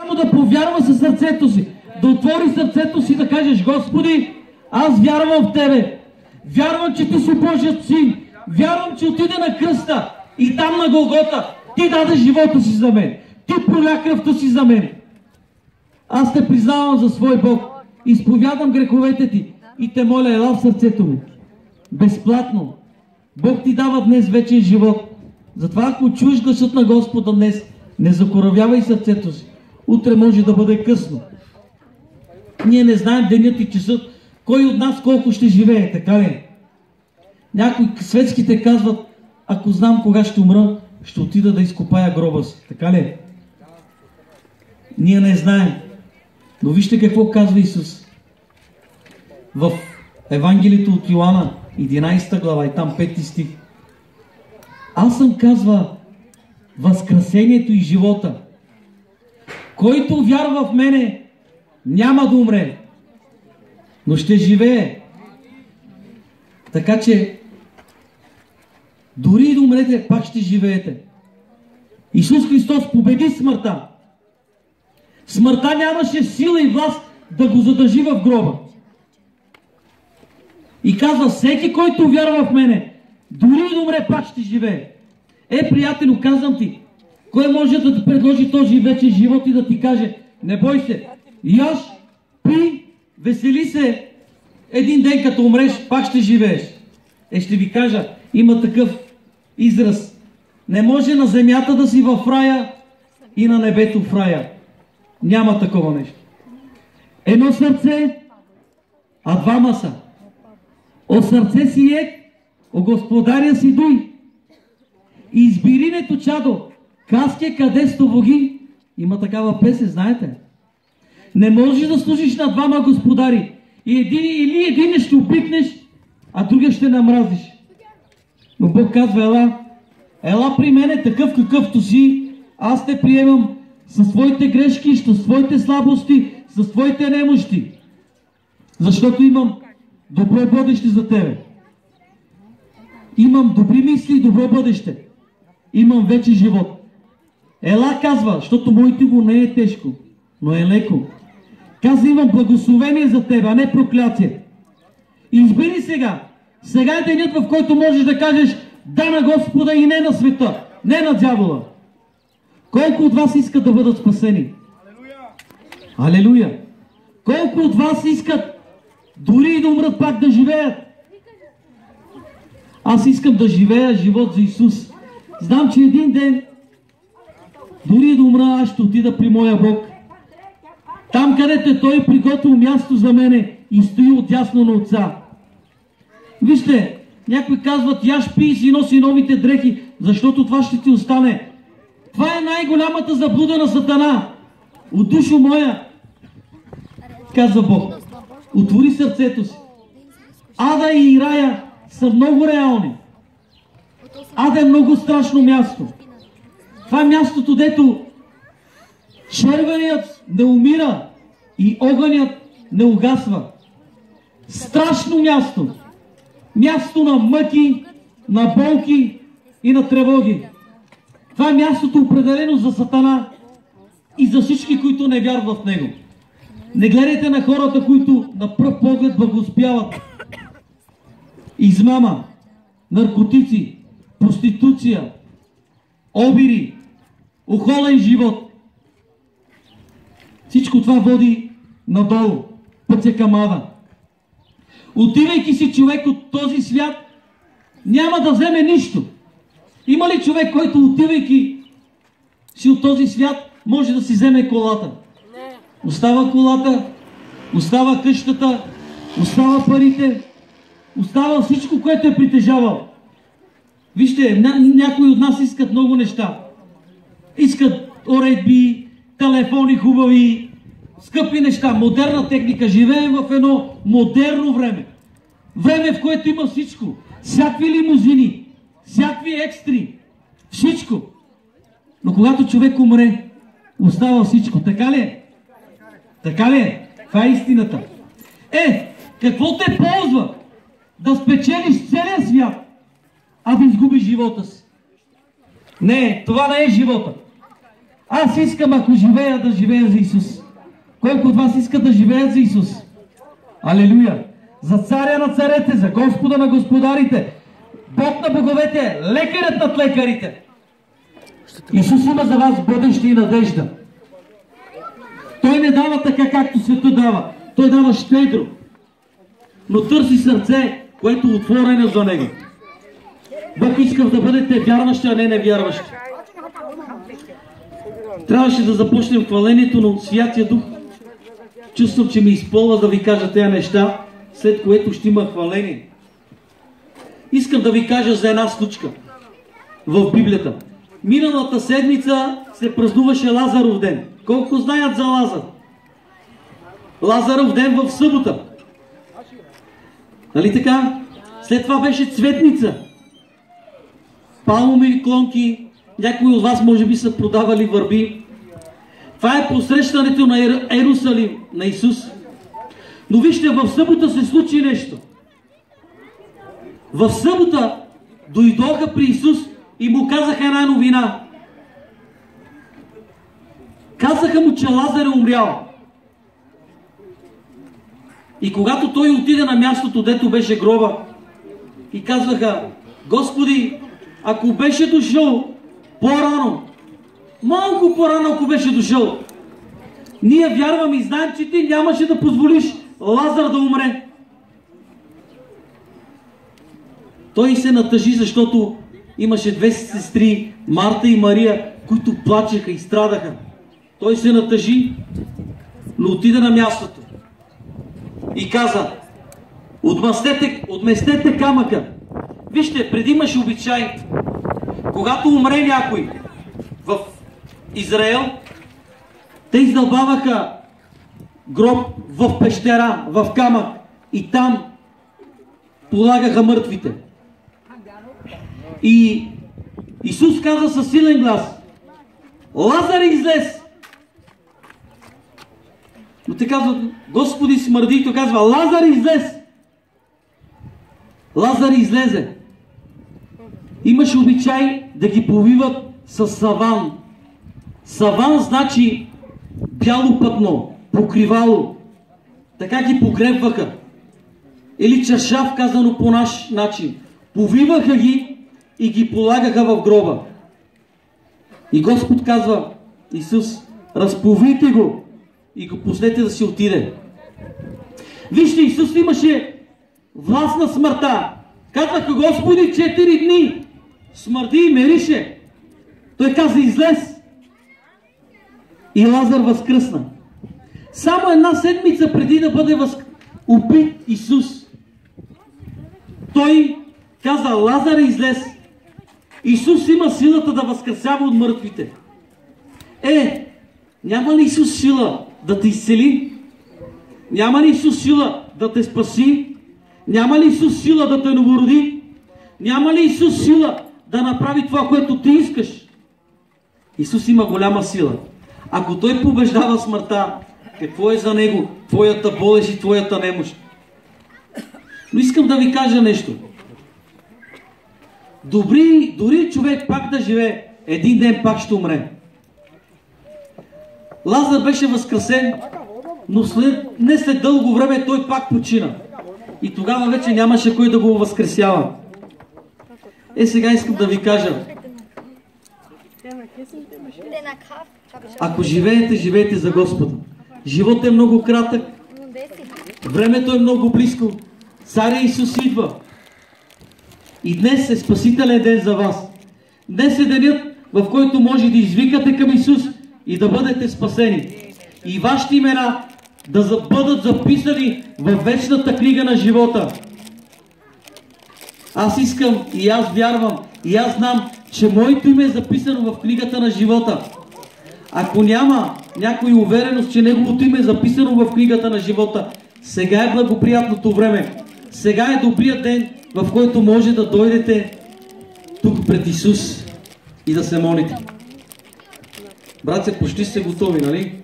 Само да повярва със сърцето си, да отвори сърцето си, да кажеш: Господи, аз вярвам в Тебе. Вярвам, че Ти си Божият син. Вярвам, че отиде на кръста и там на Голгота Ти даде живота си за мен. Ти проля кръвта си за мен. Аз те признавам за свой Бог. Изповядам греховете ти и те моля, ела в сърцето ми. Безплатно. Бог ти дава днес вечен живот. Затова ако чуеш гласът на Господа днес, не закоравявай сърцето си. Утре може да бъде късно. Ние не знаем денят и часът, кой от нас колко ще живее, така ли? Някои светските казват: ако знам кога ще умра, ще отида да изкопая гроба си, така ли? Ние не знаем. Но вижте какво казва Исус. В Евангелието от Йоанна, 11 глава и там 5 стих. Аз съм, казва, възкресението и живота. Който вярва в мене, няма да умре, но ще живее. Така че, дори и да умрете, пак ще живеете. Исус Христос победи смъртта. Смъртта нямаше сила и власт да го задържи в гроба. И казва: всеки, който вярва в мене, дори и да умре, пак ще живее. Приятелю, казвам ти, кой може да ти предложи този вечен живот и да ти каже: не бой се, яш, пи, весели се, един ден като умреш, пак ще живееш. Ще ви кажа, има такъв израз: не може на земята да си в рая и на небето в рая. Няма такова нещо. Едно сърце, а двама са. О сърце си о господаря си дуй. Избиринето чадо, каске къде стовоги. Има такава песен, знаете. Не можеш да служиш на двама господари. Или един ще опикнеш, а другия ще намразиш. Но Бог казва: ела при мене такъв какъвто си, аз те приемам със своите грешки, със своите слабости, със своите немощи. Защото имам добро бъдеще за тебе. Имам добри мисли и добро бъдеще. Имам вече живот. Ела, казва, защото моето го не е тежко, но е леко. Казва: имам благословение за тебе, а не проклятие. Избери сега. Сега е денят, в който можеш да кажеш да на Господа и не на света, не на дявола. Колко от вас искат да бъдат спасени? Алелуя! Колко от вас искат дори и да умрат, пак да живеят? Аз искам да живея живот за Исус. Знам, че един ден, дори да умра, аз ще отида при моя Бог. Там, където Той приготвил място за мене и стои отдясно на Отца. Вижте, някои казват: яш, пий, си носи новите дрехи, защото това ще ти остане. Това е най-голямата заблуда на Сатана. От душо моя, казва Бог, отвори сърцето си. Ада и рая са много реални. Ада е много страшно място. Това е мястото, дето червеният не умира и огънят не угасва. Страшно място. Място на мъки, на болки и на тревоги. Това е мястото определено за Сатана и за всички, които не вярват в него. Не гледайте на хората, които на пръв поглед благоуспяват. Измама, наркотици, проституция, обири, охолен живот. Всичко това води надолу, пътя към ада. Отивайки си човек от този свят, няма да вземе нищо. Има ли човек, който отивайки си от този свят, може да си вземе колата? Остава колата, остава къщата, остава парите, остава всичко, което е притежавал. Вижте, някои от нас искат много неща. Искат уредби, телефони хубави, скъпи неща, модерна техника. Живеем в едно модерно време. Време, в което има всичко. Всякакви лимузини, всякакви екстри, всичко. Но когато човек умре, остава всичко. Така ли е? Така ли е? Това е истината. Какво те ползва да спечелиш целия свят, а да изгубиш живота си? Не, това не е живота. Аз искам, ако живея, да живея за Исус. Кой от вас иска да живеят за Исус? Алелуя! За царя на царете, за Господа на господарите, Бог на боговете, лекарят над лекарите. Исус има за вас бъдеще и надежда. Той не дава така, както света дава. Той дава щедро. Но търси сърце, което е отворено за Него. Бог иска да бъдете вярващи, а не невярващи. Трябваше да започнем хвалението на Святия Дух. Чувствам, че ми изпълва да ви кажа тези неща, след което ще има хваление. Искам да ви кажа за една случка в Библията. Миналата седмица се празнуваше Лазаров ден. Колко знаят за Лазар? Лазаров ден в събота. Нали така? След това беше Цветница. Палмови клонки. Някои от вас може би са продавали върби. Това е посрещането на Иерусалим, на Исус. Но вижте, в събота се случи нещо. В събота дойдоха при Исус и му казаха една новина. Казаха му, че Лазар е умрял. И когато той отиде на мястото, дето беше гроба, и казваха: Господи, ако беше дошъл по-рано, малко по-рано, ако беше дошъл, ние вярваме и знаем, че ти нямаше да позволиш Лазар да умре. Той се натъжи, защото имаше две сестри, Марта и Мария, които плачеха и страдаха. Той се натъжи, но отиде на мястото и каза: отместете камъка. Вижте, преди имаше обичай, когато умре някой в Израел, те издълбаваха гроб в пещера, в камък, и там полагаха мъртвите. И Исус каза със силен глас: Лазар излез! Но те казват: Господи, смърди. И той казва: Лазар излез! Лазар излезе. Имаше обичай да ги повиват с саван. Саван значи бяло пътно, покривало. Така ги погребваха. Или чаршаф, казано по наш начин. Повиваха ги и ги полагаха в гроба. И Господ казва: Исус, разповийте го и го пуснете да си отиде. Вижте, Исус имаше власт на смъртта. Казваха: Господи, 4 дни смърди и мерише. Той каза: излез. И Лазар възкръсна. Само една седмица преди да бъде убит Исус, той каза: Лазар излез. Исус има силата да възкресява от мъртвите. Няма ли Исус сила да те изцели? Няма ли Исус сила да те спаси? Няма ли Исус сила да те новороди? Няма ли Исус сила да направи това, което ти искаш? Исус има голяма сила. Ако Той побеждава смъртта, какво е за Него твоята болест и твоята немощ? Но искам да ви кажа нещо. Дори човек пак да живее, един ден пак ще умре. Лазар беше възкресен, но не след дълго време той пак почина. И тогава вече нямаше кой да го възкресява. Сега искам да ви кажа. Ако живеете за Господа. Животът е много кратък. Времето е много близко. Царя Исус идва. И днес е спасителен ден за вас. Днес е денят, в който може да извикате към Исус и да бъдете спасени. И вашите имена да бъдат записани в вечната книга на живота. Аз искам и аз вярвам и аз знам, че моето име е записано в книгата на живота. Ако няма някой увереност, че неговото име е записано в книгата на живота, сега е благоприятното време. Сега е добрият ден, в който може да дойдете тук пред Исус и да се молите. Братце, почти сте готови, нали?